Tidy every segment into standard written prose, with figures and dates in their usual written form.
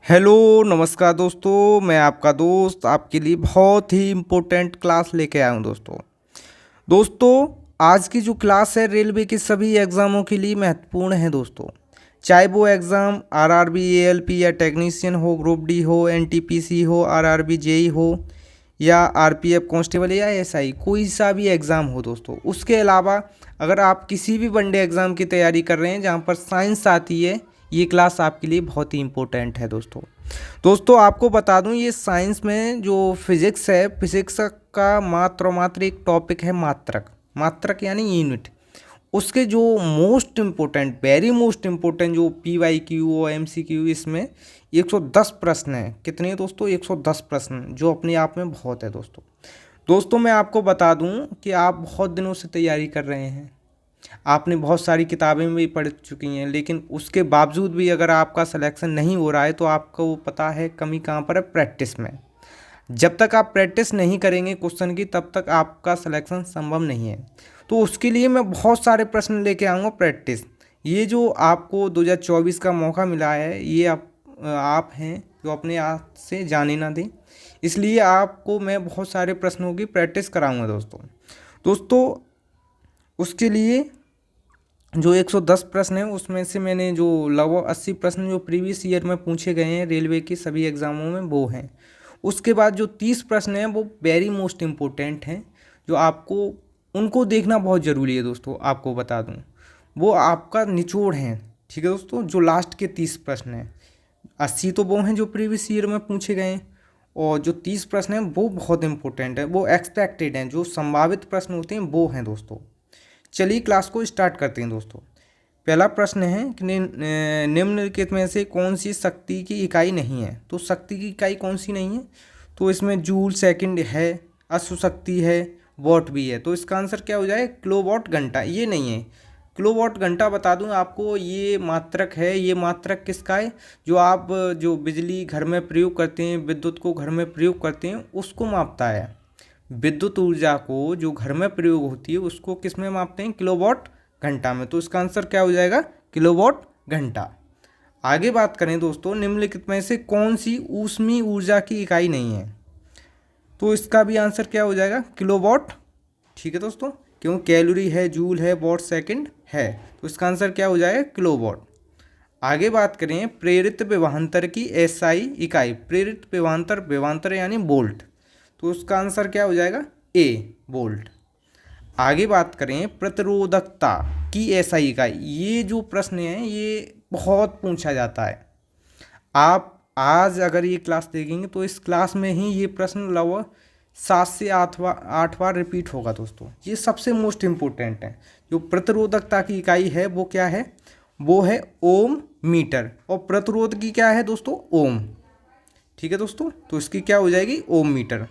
Hello नमस्कार दोस्तों, मैं आपका दोस्त आपके लिए बहुत ही इम्पोर्टेंट क्लास लेके आया हूँ दोस्तों। आज की जो क्लास है रेलवे के सभी एग्ज़ामों के लिए महत्वपूर्ण है दोस्तों। चाहे वो एग्ज़ाम आरआरबी एएलपी या टेक्नीशियन हो, ग्रुप डी हो, एनटीपीसी हो, आरआरबी जेई हो या आरपीएफ कांस्टेबल या एसआई, कोई सा भी एग्ज़ाम हो दोस्तों। उसके अलावा अगर आप किसी भी वनडे एग्ज़ाम की तैयारी कर रहे हैं जहाँ पर साइंस आती है, ये क्लास आपके लिए बहुत ही इम्पोर्टेंट है दोस्तों आपको बता दूं, ये साइंस में जो फिज़िक्स है, फिज़िक्स का मात्र और मात्र एक टॉपिक है मात्रक। मात्रक यानी यूनिट। उसके जो most important, very most important जो पी वाई क्यू और एम सी क्यू, इसमें 110 प्रश्न हैं। कितने हैं दोस्तों? 110 प्रश्न, जो अपने आप में बहुत है दोस्तों मैं आपको बता दूं कि आप बहुत दिनों से तैयारी कर रहे हैं, आपने बहुत सारी किताबें भी पढ़ चुकी हैं, लेकिन उसके बावजूद भी अगर आपका सिलेक्शन नहीं हो रहा है तो आपको पता है कमी कहाँ पर है? प्रैक्टिस में। जब तक आप प्रैक्टिस नहीं करेंगे क्वेश्चन की, तब तक आपका सिलेक्शन संभव नहीं है। तो उसके लिए मैं बहुत सारे प्रश्न लेके आऊँगा प्रैक्टिस। ये जो आपको 2024 का मौका मिला है, ये आप हैं जो अपने आप से जाने ना दें, इसलिए आपको मैं बहुत सारे प्रश्नों की प्रैक्टिस कराऊंगा दोस्तों उसके लिए जो 110 प्रश्न हैं उसमें से मैंने जो लगभग 80 प्रश्न जो प्रीवियस ईयर में पूछे गए हैं रेलवे के सभी एग्ज़ामों में, वो हैं। उसके बाद जो 30 प्रश्न हैं वो वेरी मोस्ट इम्पोर्टेंट हैं, जो आपको उनको देखना बहुत ज़रूरी है दोस्तों। आपको बता दूं, वो आपका निचोड़ हैं, ठीक है दोस्तों। जो लास्ट के 30 प्रश्न हैं, 80 तो वो हैं जो प्रीवियस ईयर में पूछे गए हैं, और जो 30 प्रश्न हैं वो बहुत इंपॉर्टेंट है, वो एक्सपेक्टेड हैं, जो संभावित प्रश्न होते हैं वो हैं दोस्तों। चलिए क्लास को स्टार्ट करते हैं दोस्तों। पहला प्रश्न है कि निम्नलिखित में से कौन सी शक्ति की इकाई नहीं है? तो शक्ति की इकाई कौन सी नहीं है? तो इसमें जूल सेकंड है, अश्वशक्ति है, वॉट भी है। तो इसका आंसर क्या हो जाए? किलोवाट घंटा। ये नहीं है। किलोवाट घंटा बता दूं आपको, ये मात्रक है। ये मात्रक किसका है? जो आप जो बिजली घर में प्रयोग करते हैं, विद्युत को घर में प्रयोग करते हैं, उसको मापता है। विद्युत ऊर्जा को जो घर में प्रयोग होती है उसको किस में मापते हैं? किलोवाट घंटा में। तो इसका आंसर क्या हो जाएगा? किलोवाट घंटा। आगे बात करें दोस्तों, निम्नलिखित में से कौन सी ऊष्मीय ऊर्जा की इकाई नहीं है? तो इसका भी आंसर क्या हो जाएगा? किलोवाट। ठीक है दोस्तों, क्यों? कैलोरी है, जूल है, वॉट सेकंड है, तो इसका आंसर क्या हो जाएगा? किलोवाट। आगे बात करें प्रेरित विभवांतर की एसआई इकाई। प्रेरित विभवांतर, विभवांतर यानी वोल्ट, तो उसका आंसर क्या हो जाएगा? ए, वोल्ट। आगे बात करें प्रतिरोधकता की एसआई इकाई। ये जो प्रश्न है ये बहुत पूछा जाता है। आप आज अगर ये क्लास देखेंगे तो इस क्लास में ही ये प्रश्न लगभग 7 से 8 बार रिपीट होगा दोस्तों। ये सबसे मोस्ट इम्पोर्टेंट है। जो प्रतिरोधकता की इकाई है वो क्या है? वो है ओम मीटर। और प्रतिरोध की क्या है दोस्तों? ओम। ठीक है दोस्तों, तो इसकी क्या हो जाएगी? ओम मीटर।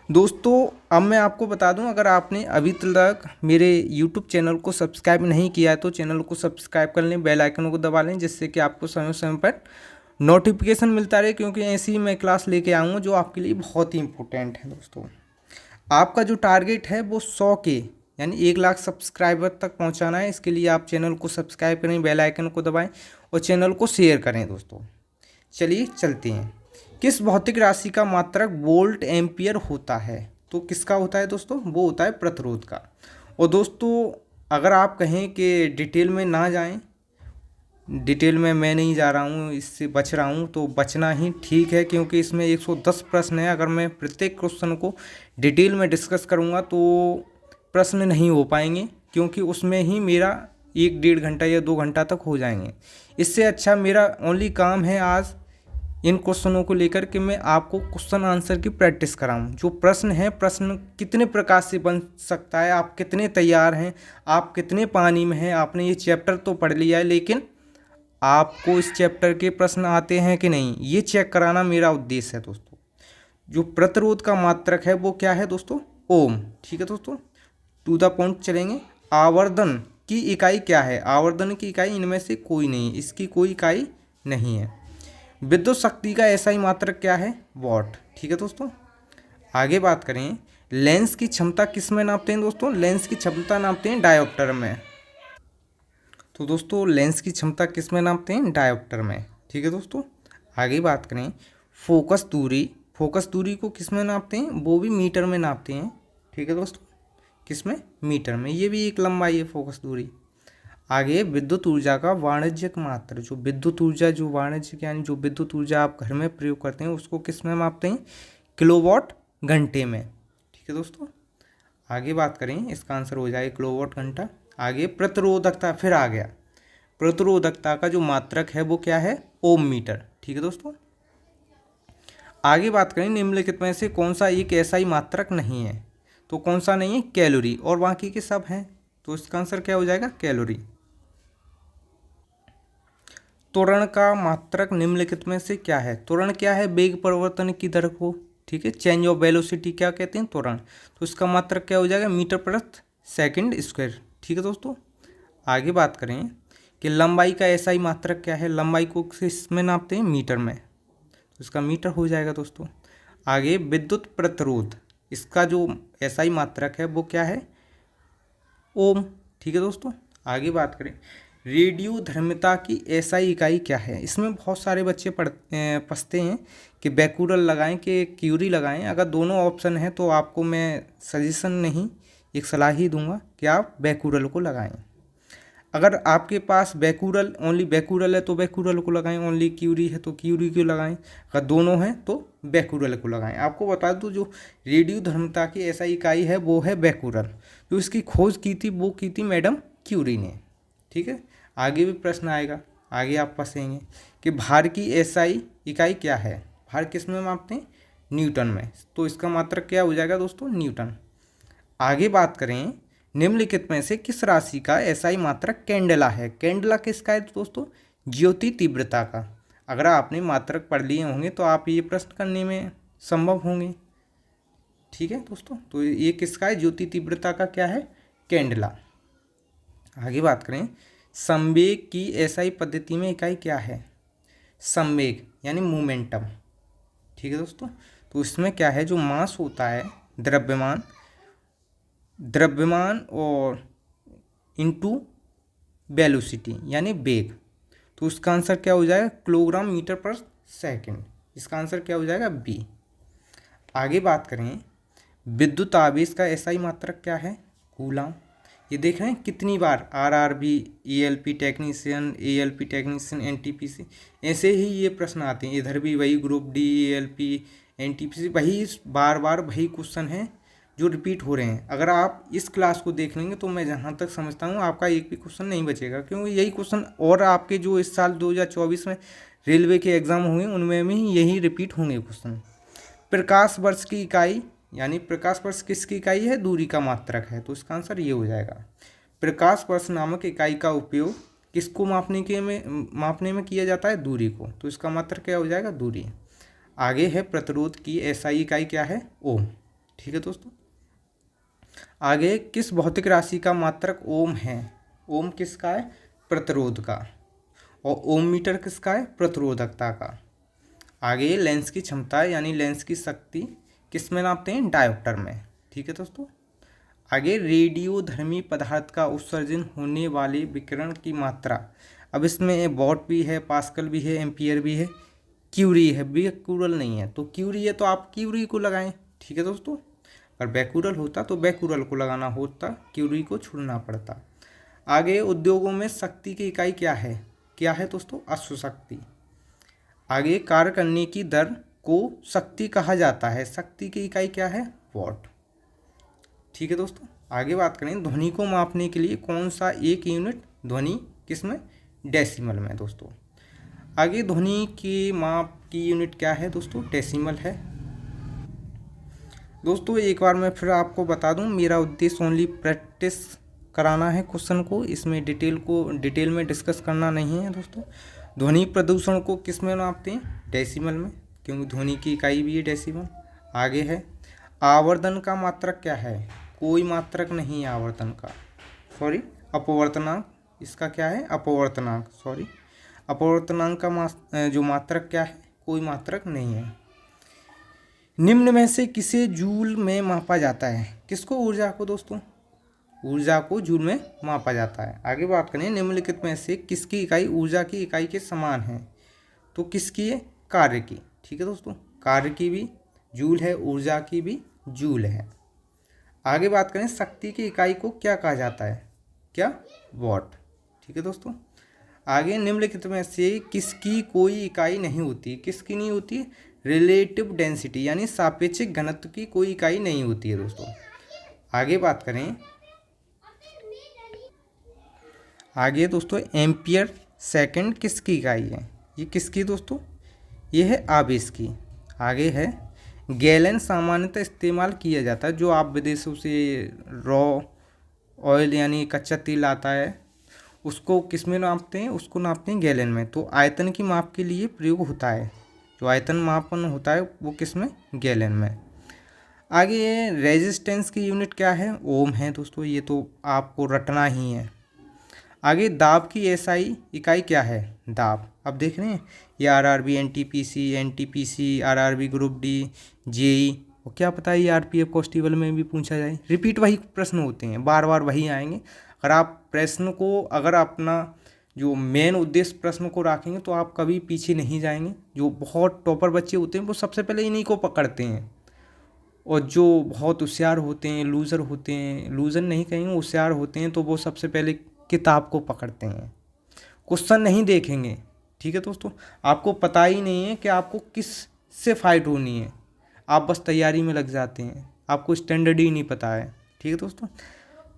दोस्तों अब मैं आपको बता दूं, अगर आपने अभी तक मेरे YouTube चैनल को सब्सक्राइब नहीं किया है तो चैनल को सब्सक्राइब कर लें, बेल आइकन को दबा लें, जिससे कि आपको समय समय पर नोटिफिकेशन मिलता रहे, क्योंकि ऐसी ही मैं क्लास लेके आऊँगा जो आपके लिए बहुत ही इंपॉर्टेंट है दोस्तों। आपका जो टारगेट है वो 100 के यानी 1 लाख सब्सक्राइबर तक पहुँचाना है। इसके लिए आप चैनल को सब्सक्राइब करें, बेल आइकन को दबाएँ और चैनल को शेयर करें दोस्तों। चलिए चलते हैं। किस भौतिक राशि का मात्रक वोल्ट एम्पियर होता है? तो किसका होता है दोस्तों? वो होता है प्रतिरोध का। और दोस्तों अगर आप कहें कि डिटेल में ना जाएं, डिटेल में मैं नहीं जा रहा हूँ, इससे बच रहा हूँ, तो बचना ही ठीक है, क्योंकि इसमें 110 प्रश्न है। अगर मैं प्रत्येक क्वेश्चन को डिटेल में डिस्कस करूँगा तो प्रश्न नहीं हो पाएंगे, क्योंकि उसमें ही मेरा 1-1.5 घंटा या 2 घंटा तक हो जाएंगे। इससे अच्छा मेरा ओनली काम है आज इन क्वेश्चनों को लेकर के मैं आपको क्वेश्चन आंसर की प्रैक्टिस कराऊं। जो प्रश्न है, प्रश्न कितने प्रकार से बन सकता है, आप कितने तैयार हैं, आप कितने पानी में हैं। आपने ये चैप्टर तो पढ़ लिया है, लेकिन आपको इस चैप्टर के प्रश्न आते हैं कि नहीं, ये चेक कराना मेरा उद्देश्य है दोस्तों। जो प्रतिरोध का मात्रक है वो क्या है दोस्तों? ओम। ठीक है दोस्तों, टू द पॉइंट चलेंगे। आवर्धन की इकाई क्या है? आवर्धन की इकाई इनमें से कोई नहीं, इसकी कोई इकाई नहीं है। विद्युत शक्ति का एसआई मात्रक क्या है? वॉट। ठीक है दोस्तों, आगे बात करें लेंस की क्षमता किस में नापते हैं दोस्तों? लेंस की क्षमता नापते हैं डायोप्टर में। तो दोस्तों लेंस की क्षमता किस में नापते हैं? डायोप्टर में। ठीक है दोस्तों, आगे बात करें फोकस दूरी को किस में नापते हैं, वो भी मीटर में नापते हैं। ठीक है दोस्तों, किस में, मीटर में। ये भी एक लंबाई है फोकस दूरी। आगे विद्युत ऊर्जा का वाणिज्यिक मात्रा, जो विद्युत ऊर्जा, जो वाणिज्यिक यानी जो विद्युत ऊर्जा आप घर में प्रयोग करते हैं उसको किस में मापते हैं, किलोवाट घंटे में। ठीक है दोस्तों, आगे बात करें इसका आंसर हो जाएगा किलोवाट घंटा। आगे प्रतिरोधकता, फिर आ गया प्रतिरोधकता का जो मात्रक है वो क्या है, ओम मीटर। ठीक है दोस्तों, आगे बात करें निम्नलिखित में से कौन सा एक ऐसा ही मात्रक नहीं है, तो कौन सा नहीं है, कैलोरी, और बाकी के सब हैं, तो इसका आंसर क्या हो जाएगा, कैलोरी। त्वरण का मात्रक निम्नलिखित में से क्या है, त्वरण क्या है, वेग परिवर्तन की दर को, ठीक है, चेंज ऑफ वेलोसिटी क्या कहते हैं, त्वरण। तो इसका मात्रक क्या हो जाएगा, मीटर प्रति सेकंड स्क्वायर। ठीक है दोस्तों, आगे बात करें कि लंबाई का ऐसा ही मात्रक क्या है, लंबाई को किस में नापते हैं, मीटर में, तो इसका मीटर हो जाएगा दोस्तों। आगे विद्युत प्रतिरोध, इसका जो ऐसा ही मात्रक है वो क्या है, ओम। ठीक है दोस्तों, आगे बात करें रेडियो धर्मिता की एसआई इकाई क्या है। इसमें बहुत सारे बच्चे फंसते हैं कि बैकुरल लगाएं कि क्यूरी लगाएं। अगर दोनों ऑप्शन हैं तो आपको मैं सजेशन नहीं, एक सलाह ही दूंगा कि आप बैकुरल को लगाएं। अगर आपके पास बैकुरल, ओनली बैकुरल है तो बैकुरल को लगाएं, ओनली क्यूरी है तो क्यूरी को लगाएं, अगर दोनों हैं तो बैकुरल को लगाएं। आपको बता दूं जो रेडियो धर्मिता की एसआई इकाई है वो है बैकुरल। जो इसकी खोज की थी वो की थी मैडम क्यूरी ने। ठीक है, आगे भी प्रश्न आएगा, आगे आप फंसेंगे कि भार की एसआई इकाई क्या है, भार किस में मापते हैं, न्यूटन में, तो इसका मात्रक क्या हो जाएगा दोस्तों, न्यूटन। आगे बात करें निम्नलिखित में से किस राशि का एसआई मात्रक कैंडेला है। कैंडेला किसका है दोस्तों, ज्योति तीव्रता का। अगर आपने मात्रक पढ़ लिए होंगे तो आप ये प्रश्न करने में संभव होंगे। ठीक है दोस्तों, तो ये किसका है, ज्योति तीव्रता का क्या है, कैंडेला। आगे बात करें संवेग की एसआई पद्धति में इकाई क्या है, संवेग यानी मोमेंटम। ठीक है दोस्तों, तो इसमें क्या है, जो मास होता है द्रव्यमान और इनटू वेलोसिटी यानी वेग, तो उसका आंसर क्या हो जाएगा, किलोग्राम मीटर पर सेकंड। इसका आंसर क्या हो जाएगा, बी। आगे बात करें विद्युत आवेश का एसआई मात्रक क्या है, कूलाम। ये देख रहे हैं कितनी बार RRB, ELP technician, ALP technician, NTPC, ऐसे ही ये प्रश्न आते हैं। इधर भी वही ग्रुप डी, एएलपी, एनटीपीसी, वही बार बार वही क्वेश्चन हैं जो रिपीट हो रहे हैं। अगर आप इस क्लास को देख लेंगे तो मैं जहाँ तक समझता हूँ आपका एक भी क्वेश्चन नहीं बचेगा, क्योंकि यही क्वेश्चन और आपके जो इस साल 2024 में रेलवे के एग्ज़ाम होंगे उनमें भी यही रिपीट होंगे क्वेश्चन। प्रकाश वर्ष की इकाई यानी प्रकाश वर्ष किसकी इकाई है, दूरी का मात्रक है, तो इसका आंसर ये हो जाएगा। प्रकाश वर्ष नामक इकाई का उपयोग किसको मापने में किया जाता है, दूरी को, तो इसका मात्रक क्या हो जाएगा, दूरी। आगे है प्रतिरोध की एसआई इकाई क्या है, ओम। ठीक है दोस्तों, आगे किस भौतिक राशि का मात्रक ओम है, ओम किसका है, प्रतिरोध का, और ओम मीटर किसका है, प्रतिरोधकता का। आगे लेंस की क्षमता यानी लेंस की शक्ति किस में नापते हैं, डायोप्टर में। ठीक है दोस्तों, आगे रेडियोधर्मी पदार्थ का उत्सर्जन होने वाले विकिरण की मात्रा, अब इसमें वॉट भी है, पास्कल भी है, एम्पियर भी है, क्यूरी है, बैकुरल नहीं है, तो क्यूरी है तो आप क्यूरी को लगाएं। ठीक है दोस्तों, अगर बैकुरल होता तो बैकुरल को लगाना होता, क्यूरी को छोड़ना पड़ता। आगे उद्योगों में शक्ति की इकाई क्या है दोस्तों, अश्वशक्ति। आगे कार्य करने की दर को शक्ति कहा जाता है, शक्ति की इकाई क्या है, वॉट। ठीक है दोस्तों, आगे बात करें ध्वनि को मापने के लिए कौन सा एक यूनिट, ध्वनि किसमें, डेसिमल में दोस्तों। आगे ध्वनि की माप की यूनिट क्या है दोस्तों, डेसिमल है। दोस्तों एक बार मैं फिर आपको बता दूं, मेरा उद्देश्य ओनली प्रैक्टिस कराना है क्वेश्चन को, इसमें डिटेल में डिस्कस करना नहीं है दोस्तों। ध्वनि प्रदूषण को किस में नापते हैं, डेसिमल में, क्योंकि ध्वनि की इकाई भी है डेसिमल। आगे है आवर्धन का मात्रक क्या है, कोई मात्रक नहीं है आवर्धन का, सॉरी अपवर्तनांक, इसका क्या है, अपवर्तनांक, सॉरी अपवर्तनांक का जो मात्रक क्या है, कोई मात्रक नहीं है। निम्न में से किसे जूल में मापा जाता है, किसको, ऊर्जा को दोस्तों, ऊर्जा को जूल में मापा जाता है। आगे बात करें निम्नलिखित में से किसकी इकाई ऊर्जा की इकाई के समान है, तो किसकी है, कार्य की, ठीक है दोस्तों, कार्य की भी जूल है, ऊर्जा की भी जूल है। आगे बात करें शक्ति की इकाई को क्या कहा जाता है, क्या, वॉट, ठीक है दोस्तों। आगे निम्नलिखित में से किसकी कोई इकाई नहीं होती, किसकी नहीं होती, रिलेटिव डेंसिटी यानी सापेक्षिक घनत्व की कोई इकाई नहीं होती है दोस्तों। आगे बात करें, आगे दोस्तों एम्पियर सेकंड किसकी इकाई है, ये किसकी दोस्तों, ये है आवेश की। आगे है गैलन सामान्यतः इस्तेमाल किया जाता है, जो आप विदेशों से रॉ ऑयल यानी कच्चा तेल आता है उसको किस में नापते हैं, उसको नापते हैं गैलन में। तो आयतन की माप के लिए प्रयोग होता है, जो आयतन मापन होता है वो किस में, गैलन में। आगे रेजिस्टेंस की यूनिट क्या है, ओम है दोस्तों, ये तो आपको रटना ही है। आगे दाब की एसआई इकाई क्या है, दाब। अब देख रहे हैं ये RRB, NTPC, RRB group D, JE, और क्या पता है ये आरपीएफ कांस्टेबल में भी पूछा जाए। रिपीट वही प्रश्न होते हैं, बार बार वही आएंगे। अगर आप प्रश्न को, अगर अपना जो मेन उद्देश्य प्रश्न को रखेंगे तो आप कभी पीछे नहीं जाएंगे। जो बहुत टॉपर बच्चे होते हैं वो सबसे पहले इन्हीं को पकड़ते हैं, और जो बहुत होशियार होते हैं, लूज़र होते हैं, लूज़र नहीं कहेंगे, होशियार होते हैं, तो वो सबसे पहले किताब को पकड़ते हैं, क्वेश्चन नहीं देखेंगे, ठीक है दोस्तों। आपको पता ही नहीं है कि आपको किस से फाइट होनी है, आप बस तैयारी में लग जाते हैं, आपको स्टैंडर्ड ही नहीं पता है, ठीक है दोस्तों।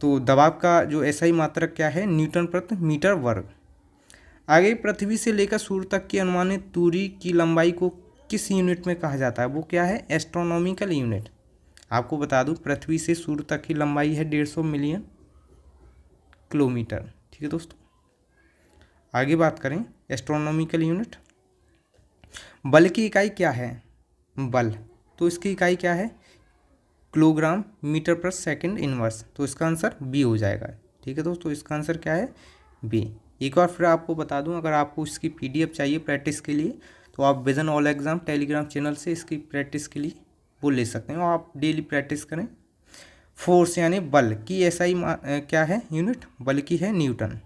तो दबाव का जो एसआई मात्रक क्या है, न्यूटन प्रति मीटर वर्ग। आगे पृथ्वी से लेकर सूर्य तक की अनुमानित दूरी की लंबाई को किस यूनिट में कहा जाता है, वो क्या है, एस्ट्रोनॉमिकल यूनिट। आपको बता दूं पृथ्वी से सूर्य तक की लंबाई है 150 मिलियन किलोमीटर, ठीक है दोस्तों। आगे बात करें एस्ट्रोनॉमिकल यूनिट। बल की इकाई क्या है, बल, तो इसकी इकाई क्या है, किलोग्राम मीटर पर सेकंड इनवर्स। तो इसका आंसर बी हो जाएगा, ठीक है दोस्तों, इसका आंसर क्या है, बी। एक बार फिर आपको बता दूं, अगर आपको इसकी पीडीएफ चाहिए प्रैक्टिस के लिए तो आप vision all exam Telegram channel से इसकी प्रैक्टिस के लिए वो ले सकते हैं, और आप डेली प्रैक्टिस करें। फोर्स यानी बल की एसआई क्या है यूनिट, बल की है न्यूटन।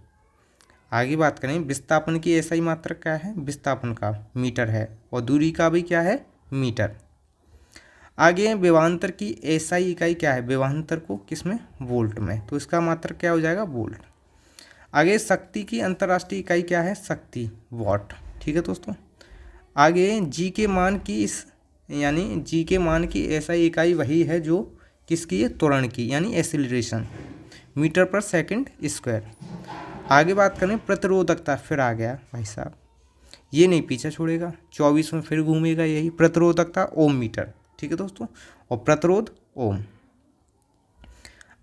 आगे बात करें विस्थापन की एसआई मात्रक क्या है, विस्थापन का मीटर है, और दूरी का भी क्या है, मीटर। आगे विभवांतर की एसआई इकाई क्या है, विभवांतर को किसमें, वोल्ट में, तो इसका मात्रक क्या हो जाएगा, वोल्ट। आगे शक्ति की अंतर्राष्ट्रीय इकाई क्या है, शक्ति, वॉट, ठीक है दोस्तों। आगे जी के मान की यानी जी के मान की एसआई इकाई वही है जो किसकी है, त्वरण की, यानी एक्सीलरेशन, मीटर पर सेकंड स्क्वायर। आगे बात करें प्रतिरोधकता, फिर आ गया भाई साहब, ये नहीं पीछा छोड़ेगा, 24 में फिर घूमेगा यही, प्रतिरोधकता ओम मीटर, ठीक है दोस्तों, और प्रतिरोध ओम।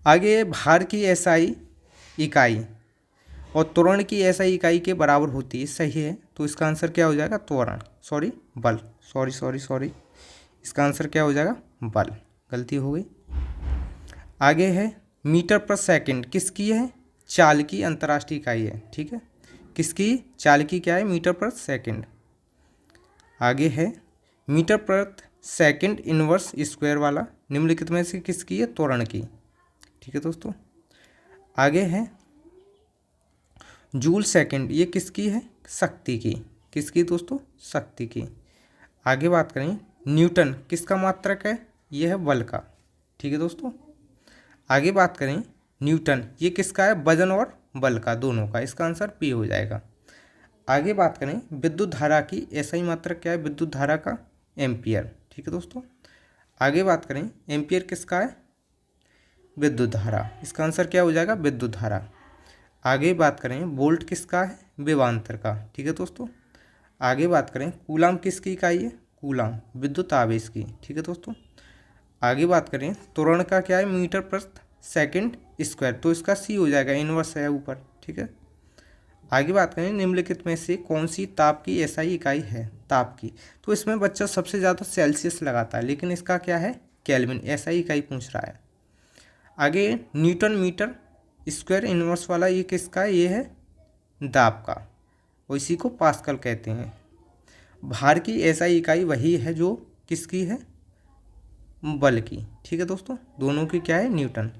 आगे भार की एसआई इकाई और त्वरण की एसआई इकाई के बराबर होती है, सही है, तो इसका आंसर क्या हो जाएगा, त्वरण, सॉरी बल, सॉरी, इसका आंसर क्या हो जाएगा, बल, गलती हो गई। आगे है मीटर पर सेकंड किसकी है, चाल की अंतर्राष्ट्रीय इकाई है, ठीक है, किसकी, चाल की क्या है, मीटर पर सेकंड। आगे है मीटर पर सेकंड इनवर्स स्क्वायर वाला निम्नलिखित में से किसकी है, त्वरण की, ठीक है दोस्तों। आगे है जूल सेकंड, ये किसकी है, शक्ति की, किसकी दोस्तों, शक्ति की। आगे बात करें न्यूटन किसका मात्रक है, ये है बल का, ठीक है दोस्तों। आगे बात करें न्यूटन, ये किसका है, वजन और बल का, दोनों का, इसका आंसर पी हो जाएगा। आगे बात करें विद्युत धारा की एसआई मात्रक क्या है, विद्युत धारा का एम्पियर, ठीक है दोस्तों। आगे बात करें एम्पियर किसका है, विद्युत धारा, इसका आंसर क्या हो जाएगा, विद्युत धारा। आगे बात करें वोल्ट किसका है, विभवांतर का, ठीक है दोस्तों। आगे बात करें कूलाम किसकी इकाई है, कूलाम, विद्युत आवेश की, ठीक है दोस्तों। आगे बात करें त्वरण का क्या है, मीटर पर सेकंड स्क्वायर, तो इसका सी हो जाएगा, इनवर्स है ऊपर, ठीक है। आगे बात करें निम्नलिखित में से कौन सी ताप की एसआई इकाई है, ताप की, तो इसमें बच्चा सबसे ज़्यादा सेल्सियस लगाता है, लेकिन इसका क्या है, केल्विन, एसआई इकाई पूछ रहा है। आगे न्यूटन मीटर स्क्वायर इनवर्स वाला, ये किसका है, ये है दाब का, और इसी को पास्कल कहते हैं। भार की एसआई इकाई वही है जो किसकी है, बल की, ठीक है दोस्तों, दोनों की क्या है, न्यूटन।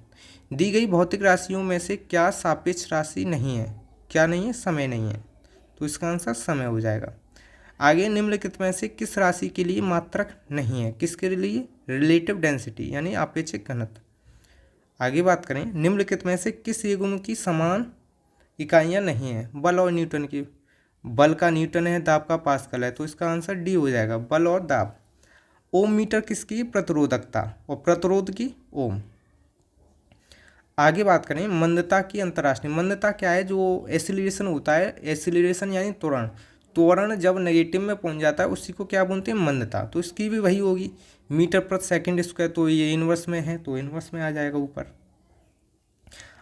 दी गई भौतिक राशियों में से क्या सापेक्ष राशि नहीं है, क्या नहीं है, समय नहीं है, तो इसका आंसर समय हो जाएगा। आगे निम्नलिखित में से किस राशि के लिए मात्रक नहीं है? किसके लिए? रिलेटिव डेंसिटी यानी आपेक्षिक घनत्व। आगे बात करें, निम्नलिखित में से किस युग्म की समान इकाइयाँ नहीं है? बल और न्यूटन की। बल का न्यूटन है, दाब का पास्कल है, तो इसका आंसर डी हो जाएगा, बल और दाब। ओम मीटर किसकी? प्रतिरोधकता, और प्रतिरोध की ओम। आगे बात करें, मंदता की अंतर्राष्ट्रीय। मंदता क्या है? जो एसिलरेशन होता है, एसिलरेशन यानी त्वरण, त्वरण जब नेगेटिव में पहुंच जाता है उसी को क्या बोलते हैं? मंदता। तो इसकी भी वही होगी, मीटर प्रति सेकंड स्क्वायर, तो ये इनवर्स में है तो इनवर्स में आ जाएगा ऊपर।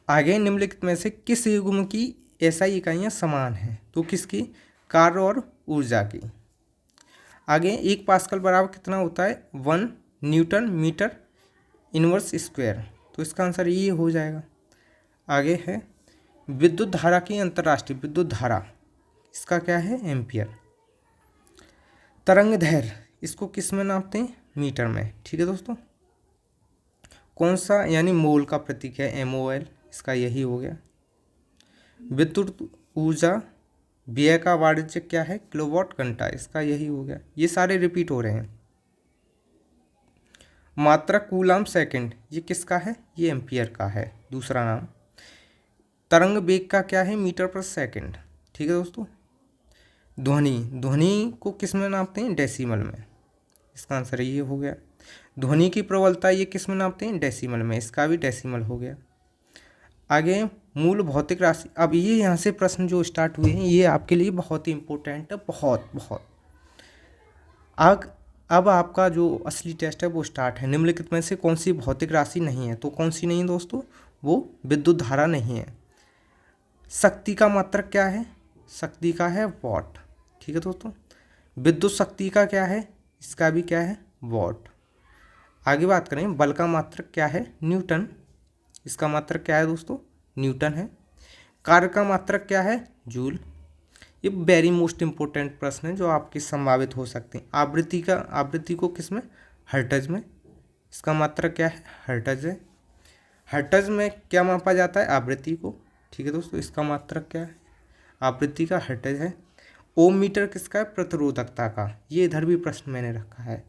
आगे निम्नलिखित में से किस युग्म की एसआई इकाइयाँ समान हैं? तो किसकी? कार्य और ऊर्जा की। आगे 1 पास्कल बराबर कितना होता है? 1 न्यूटन मीटर इनवर्स स्क्वायर, तो इसका आंसर ये हो जाएगा। आगे है विद्युत धारा की अंतर्राष्ट्रीय। विद्युत धारा इसका क्या है? एम्पियर। तरंग दैर्घ्य इसको किस में नापते हैं? मीटर में। ठीक है दोस्तों, कौन सा यानी मोल का प्रतीक है? MOL, इसका यही हो गया। विद्युत ऊर्जा व्यय का वाणिज्यिक क्या है? किलोवाट घंटा, इसका यही हो गया। ये सारे रिपीट हो रहे हैं। मात्रक कूलाम सेकंड, ये किसका है? ये एम्पियर का है, दूसरा नाम। तरंग वेग का क्या है? मीटर पर सेकंड। ठीक है दोस्तों। ध्वनि, ध्वनि को किस में नापते हैं? डेसिमल में, इसका आंसर ये हो गया। ध्वनि की प्रबलता ये किस में नापते हैं? डेसिमल में, इसका भी डेसिमल हो गया। आगे मूल भौतिक राशि। अब ये यहाँ से प्रश्न जो स्टार्ट हुए हैं ये आपके लिए बहुत ही इम्पोर्टेंट है, बहुत बहुत। अब आपका जो असली टेस्ट है वो स्टार्ट है। निम्नलिखित में से कौन सी भौतिक राशि नहीं है? तो कौन सी नहीं दोस्तों? वो विद्युत धारा नहीं है। शक्ति का मात्रक क्या है? शक्ति का है वॉट। ठीक है दोस्तों। विद्युत शक्ति का क्या है? इसका भी क्या है? वॉट। आगे बात करें, बल का मात्रक क्या है? न्यूटन, इसका मात्रक क्या है दोस्तों? न्यूटन है। कार्य का मात्रक क्या है? जूल। ये वेरी मोस्ट इंपॉर्टेंट प्रश्न है जो आपके संभावित हो सकते हैं। आवृत्ति को किस में? हर्ट्ज में, इसका मात्रक क्या है? हर्ट्ज है। हर्ट्ज में क्या मापा जाता है? आवृत्ति को। ठीक है दोस्तों, इसका मात्रक क्या है? आवृत्ति का हर्ट्ज है। ओम मीटर किसका है? प्रतिरोधकता का। ये इधर भी प्रश्न मैंने रखा है,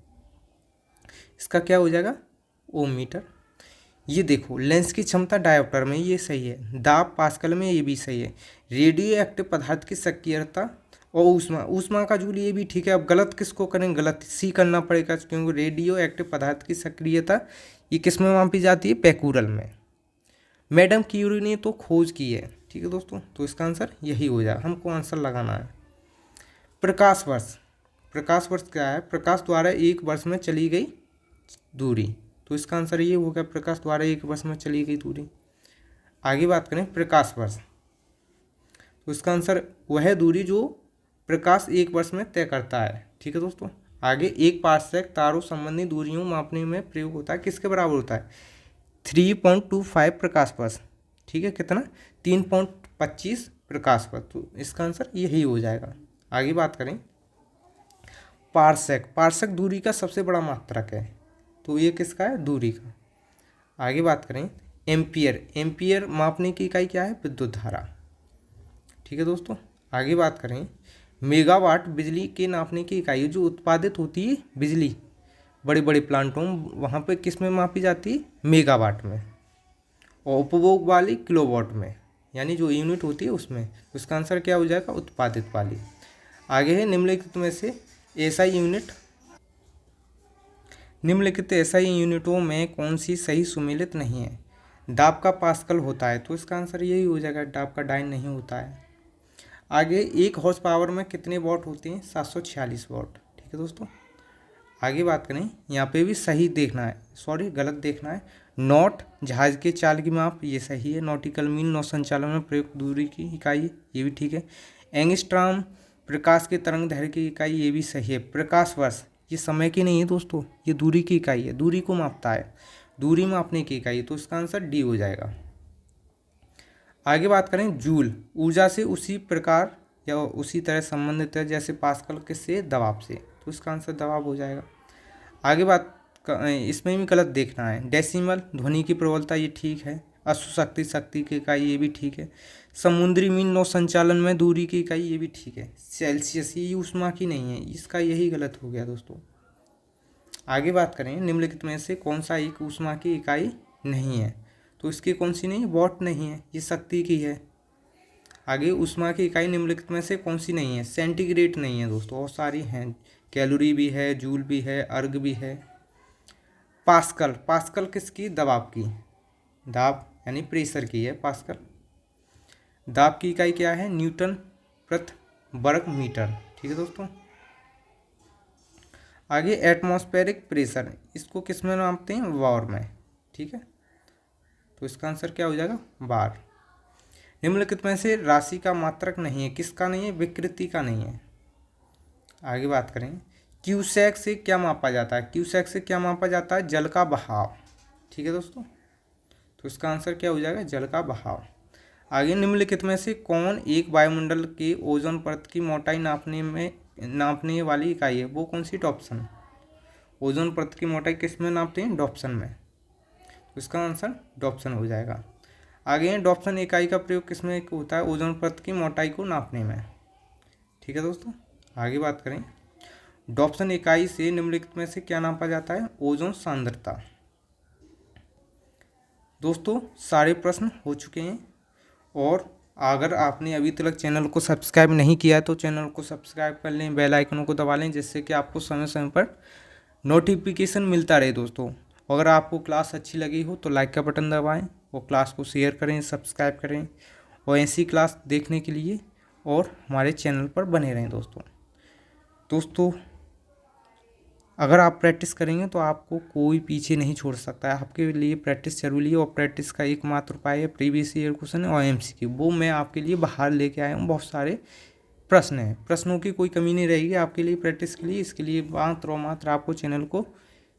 इसका क्या हो जाएगा? ओम मीटर। ये देखो, लेंस की क्षमता डायोप्टर में, ये सही है। दाब पास्कल में, ये भी सही है। रेडियो एक्टिव पदार्थ की सक्रियता और ऊष्मा का जूल, ये भी ठीक है। अब गलत किसको करें? गलत सी करना पड़ेगा, क्योंकि रेडियो एक्टिव पदार्थ की सक्रियता ये किस में मापी जाती है? पेकूरल में। मैडम क्यूरी ने तो खोज की है। ठीक है दोस्तों, तो इसका आंसर यही हो जाएगा, हमको आंसर लगाना है। प्रकाश वर्ष, प्रकाश वर्ष क्या है? प्रकाश द्वारा 1 वर्ष में चली गई दूरी, तो इसका आंसर ये हो गया, प्रकाश द्वारा 1 वर्ष में चली गई दूरी। आगे बात करें प्रकाश वर्ष, तो इसका आंसर वह दूरी जो प्रकाश 1 वर्ष में तय करता है। ठीक है दोस्तों। आगे 1 पार्सेक तारों संबंधी दूरियों मापने में प्रयोग होता है, किसके बराबर होता है? 3.25 प्रकाश वर्ष। ठीक है, कितना? 3.25 प्रकाश वर्ष, तो इसका आंसर यही हो जाएगा। आगे बात करें पार्सेक, पार्सेक दूरी का सबसे बड़ा मात्रक है, तो ये किसका है? दूरी का। आगे बात करें एम्पियर, एम्पियर मापने की इकाई क्या है? विद्युत धारा। ठीक है दोस्तों। आगे बात करें मेगावाट, बिजली के नापने की इकाई जो उत्पादित होती है बिजली बड़े बड़े प्लांटों, वहाँ पे किस में मापी जाती है? मेगावाट में। और उपभोग वाली किलोवाट में, यानी जो यूनिट होती है उसमें। तो इसका आंसर क्या हो जाएगा? उत्पादित वाली। आगे है निम्नलिखित में से एसआई यूनिट, निम्नलिखित एसआई यूनिटों में कौन सी सही सुमेलित नहीं है? दाब का पास्कल होता है, तो इसका आंसर यही हो जाएगा, दाब का डाइन नहीं होता है। आगे 1 हॉर्स पावर में कितने वॉट होते हैं? 746 वॉट। ठीक है दोस्तों। आगे बात करें, यहाँ पे भी सही देखना है, सॉरी गलत देखना है। नॉट जहाज के चाल की माप, ये सही है। नॉटिकल मील नौ संचालन में प्रयुक्त दूरी की इकाई, ये भी ठीक है। एंगस्ट्रॉम प्रकाश के तरंग दैर्घ्य की इकाई, ये भी सही है। प्रकाश वर्ष ये समय की नहीं है दोस्तों, ये दूरी की इकाई है, दूरी को मापता है, दूरी मापने की इकाई, तो इसका आंसर डी हो जाएगा। आगे बात करें जूल, ऊर्जा से उसी प्रकार या उसी तरह संबंधित है जैसे पास्कल किससे? दबाव से, तो इसका आंसर दबाव हो जाएगा। आगे बात इसमें भी गलत देखना है। डेसिमल ध्वनि की प्रबलता, ये ठीक है। अश्व शक्ति, शक्ति की इकाई, ये भी ठीक है। समुद्री मील नौ संचालन में दूरी की इकाई, ये भी ठीक है। सेल्सियस, ये ऊष्मा की नहीं है, इसका यही गलत हो गया दोस्तों। आगे बात करें, निम्नलिखित में से कौन सा एक ऊष्मा की इकाई नहीं है, तो इसकी कौन सी नहीं है, वॉट नहीं है, ये शक्ति की है। आगे, ऊष्मा की इकाई निम्नलिखित में से कौन सी नहीं है, सेंटीग्रेड नहीं है दोस्तों, और सारी हैं, कैलोरी भी है, जूल भी है, अर्ग भी है। पास्कल, पास्कल किसकी, दबाव की, दाब यानी प्रेशर की है पास्कल। दाब की इकाई क्या है, न्यूटन प्रति वर्ग मीटर, ठीक है दोस्तों। आगे, एटमॉस्फेरिक प्रेशर, इसको किस में नापते हैं, बार में, ठीक है। तो इसका आंसर क्या हो जाएगा, बार। निम्नलिखित में से राशि का मात्रक नहीं है, किसका नहीं है, विकृति का नहीं है। आगे बात करें, क्यूसेक से क्या मापा जाता है, क्यूसेक से क्या मापा जाता है, जल का बहाव, ठीक है दोस्तों। तो इसका आंसर क्या हो जाएगा, जल का बहाव। आगे, निम्नलिखित में से कौन एक वायुमंडल के ओजोन परत की मोटाई नापने वाली इकाई है, वो कौन सी, डॉप्सन। ओजोन परत की मोटाई किस में नापते हैं, डॉप्सन में। तो इसका आंसर डॉप्सन हो जाएगा। आगे, डॉप्सन इकाई का प्रयोग किस में होता है, ओजोन परत की मोटाई को नापने में, ठीक है दोस्तों। आगे बात करें, डॉप्सन इकाई से निम्नलिखित में से क्या नापा जाता है, ओजोन सांद्रता। दोस्तों, सारे प्रश्न हो चुके हैं, और अगर आपने अभी तक चैनल को सब्सक्राइब नहीं किया है तो चैनल को सब्सक्राइब कर लें, बेल आइकन को दबा लें, जिससे कि आपको समय समय पर नोटिफिकेशन मिलता रहे दोस्तों। अगर आपको क्लास अच्छी लगी हो तो लाइक का बटन दबाएं, और क्लास को शेयर करें, सब्सक्राइब करें, और ऐसी क्लास देखने के लिए और हमारे चैनल पर बने रहें दोस्तों। अगर आप प्रैक्टिस करेंगे तो आपको कोई पीछे नहीं छोड़ सकता है, आपके लिए प्रैक्टिस जरूरी है, और प्रैक्टिस का एकमात्र उपाय है प्रीवियस ईयर क्वेश्चन और एमसीक्यू, वो मैं आपके लिए बाहर लेके आया हूँ। बहुत सारे प्रश्न हैं, प्रश्नों की कोई कमी नहीं रहेगी आपके लिए प्रैक्टिस के लिए। इसके लिए मात्र और मात्र आपको चैनल को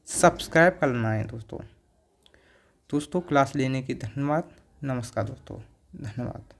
सब्सक्राइब करना है दोस्तों। क्लास लेने की धन्यवाद, नमस्कार दोस्तों, धन्यवाद।